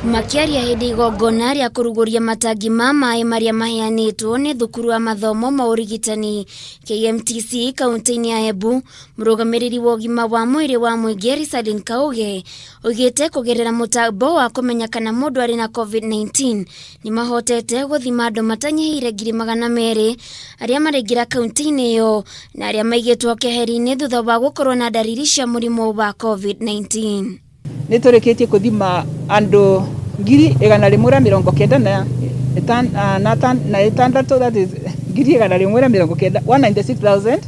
Makiaria hindi igongona ria kuruguria matangi ma mai maria maheanitwo ni thukuru wa mathomo ma urigitani KMTC kaunti-ini ya Embu, murugamiriri wa ugima wa mwiri wa muingi Kauge ugite kugerera mutambo wa kumenya kana mundu ari na COVID-19 nimahotete guthima andu matanyihire 200 aria maregira kaunti-ini yo na aria maigitwo keheri-ini thutha wa gukorwo na dariri cia murimu wa COVID-19. Niturikitie kuthima andu 196 that is 196,000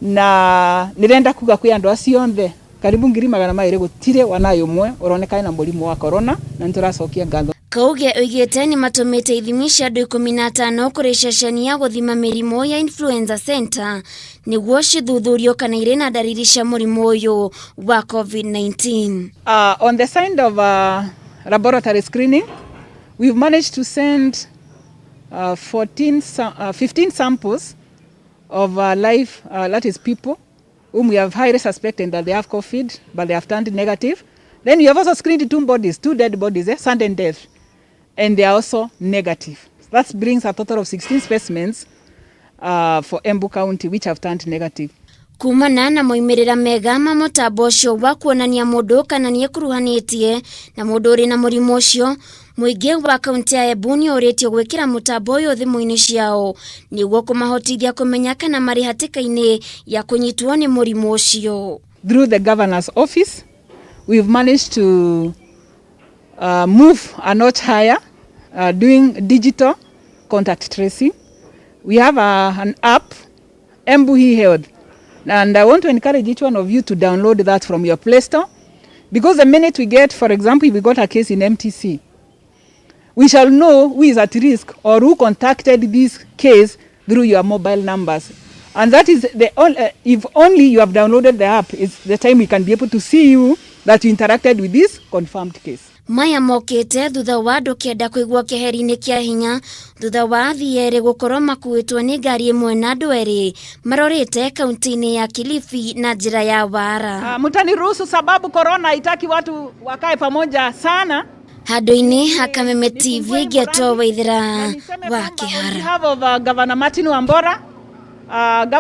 na nirenda kuga kwi andu acio nthe karibu 200 gutire wanayo umwe uroneka na murimu wa corona na nturacokia ngatho. Kauge oigite ni matumite ithimi cia andu 15 kuri ceceni ya guthima mirimu ya influenza center niguo cithuthurio kana ire na dariri cia murimu uyu wa COVID-19. On the side of laboratory screening, we've managed to send 15 samples of live, that is people whom we have highly suspected that they have COVID, but they have turned negative. Then we have also screened 2 bodies, 2 dead bodies, sudden death, and they are also negative. That brings a total of 16 specimens for Embu County which have turned negative. Kumana na moimirira mega ma mutambo ucio wa kuonania mundu kana nie kuruhanitie na mundu uri na murimu ucio, muingi wa kaunti ya Embu niuritio gwikira mutambo uyu thimu-ini ciao niguo kumahotithia kumenya kana mari hatika-ini ya kunyitwo ni murimu ucio. Through the governor's office, we've managed to move a notch higher, doing digital contact tracing. We have an app, Embu E App, and I want to encourage each one of you to download that from your Play Store, because the minute we get, for example, if we got a case in MTC, we shall know who is at risk or who contacted this case through your mobile numbers. And that is if only you have downloaded the app, it's the time we can be able to see you that you interacted with this confirmed case. Maya mokite thutha wa andu kienda kuigwo keheri-ini kia hinya thutha wa athiere gukorwo makuitwo ni ngari imwe na andu eri marorite kaunti-ini ya Kilifi na njira ya wara. Mutaniruhusu sababu corona haitaki watu wakae pamoja sana. Handu-ini Hakameme TV geto waithira wa kihara. Governor Martin Wambora,